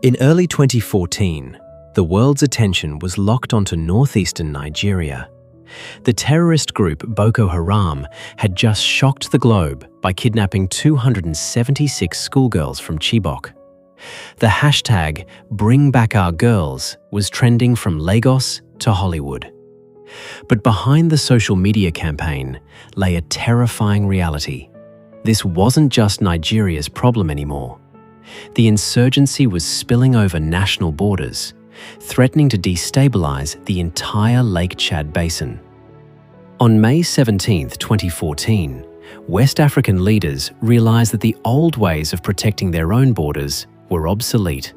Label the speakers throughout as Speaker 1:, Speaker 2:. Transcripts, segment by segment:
Speaker 1: In early 2014, the world's attention was locked onto northeastern Nigeria. The terrorist group Boko Haram had just shocked the globe by kidnapping 276 schoolgirls from Chibok. The hashtag #BringBackOurGirls was trending from Lagos to Hollywood. But behind the social media campaign lay a terrifying reality. This wasn't just Nigeria's problem anymore. The insurgency was spilling over national borders, threatening to destabilize the entire Lake Chad basin. On May 17, 2014, West African leaders realized that the old ways of protecting their own borders were obsolete.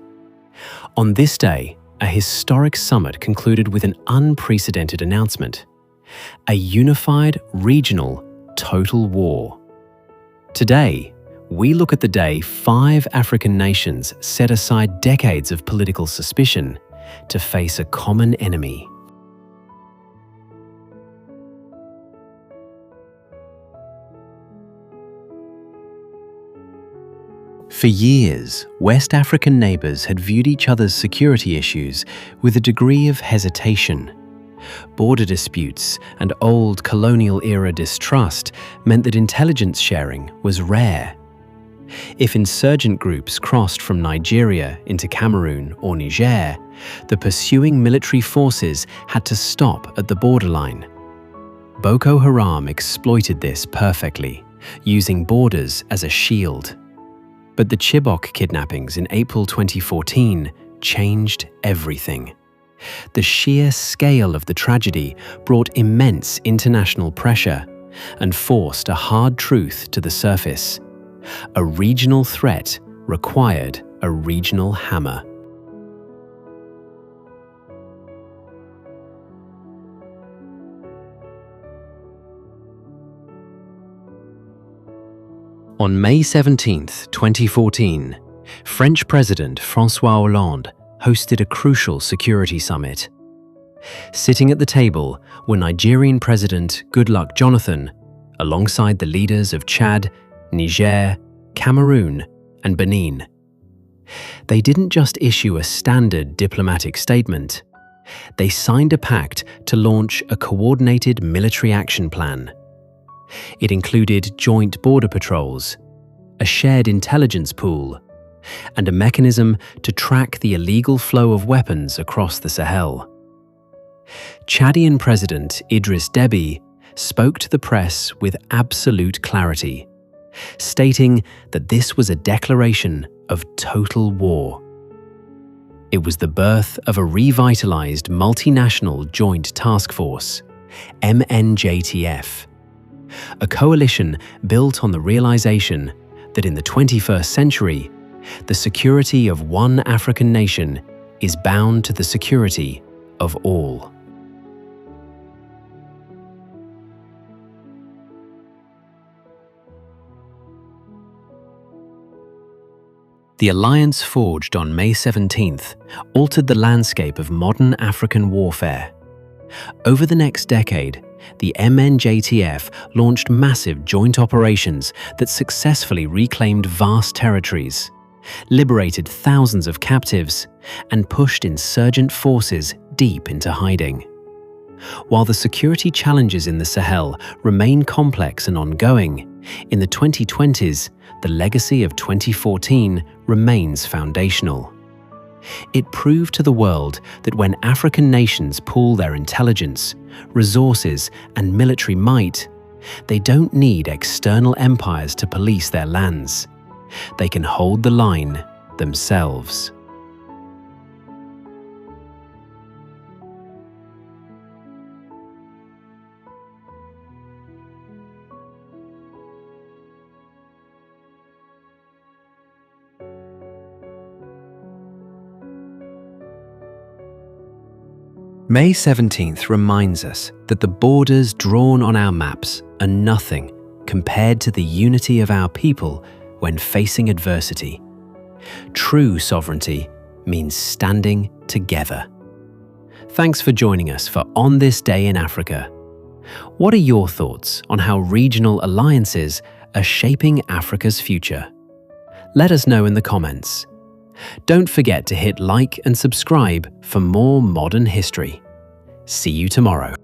Speaker 1: On this day, a historic summit concluded with an unprecedented announcement: a unified, regional, total war. Today, we look at the day 5 African nations set aside decades of political suspicion to face a common enemy. For years, West African neighbours had viewed each other's security issues with a degree of hesitation. Border disputes and old colonial-era distrust meant that intelligence sharing was rare. If insurgent groups crossed from Nigeria into Cameroon or Niger, the pursuing military forces had to stop at the borderline. Boko Haram exploited this perfectly, using borders as a shield. But the Chibok kidnappings in April 2014 changed everything. The sheer scale of the tragedy brought immense international pressure and forced a hard truth to the surface. A regional threat required a regional hammer. On May 17, 2014, French President François Hollande hosted a crucial security summit. Sitting at the table were Nigerian President Goodluck Jonathan, alongside the leaders of Chad, Niger, Cameroon, and Benin. They didn't just issue a standard diplomatic statement. They signed a pact to launch a coordinated military action plan. It included joint border patrols, a shared intelligence pool, and a mechanism to track the illegal flow of weapons across the Sahel. Chadian President Idriss Déby spoke to the press with absolute clarity, stating that this was a declaration of total war. It was the birth of a revitalized multinational joint task force, MNJTF, a coalition built on the realization that in the 21st century, the security of one African nation is bound to the security of all. The alliance forged on May 17th altered the landscape of modern African warfare. Over the next decade, the MNJTF launched massive joint operations that successfully reclaimed vast territories, liberated thousands of captives, and pushed insurgent forces deep into hiding. While the security challenges in the Sahel remain complex and ongoing, in the 2020s, the legacy of 2014 remains foundational. It proved to the world that when African nations pool their intelligence, resources, and military might, they don't need external empires to police their lands. They can hold the line themselves. May 17th reminds us that the borders drawn on our maps are nothing compared to the unity of our people when facing adversity. True sovereignty means standing together. Thanks for joining us for On This Day in Africa. What are your thoughts on how regional alliances are shaping Africa's future? Let us know in the comments. Don't forget to hit like and subscribe for more modern history. See you tomorrow.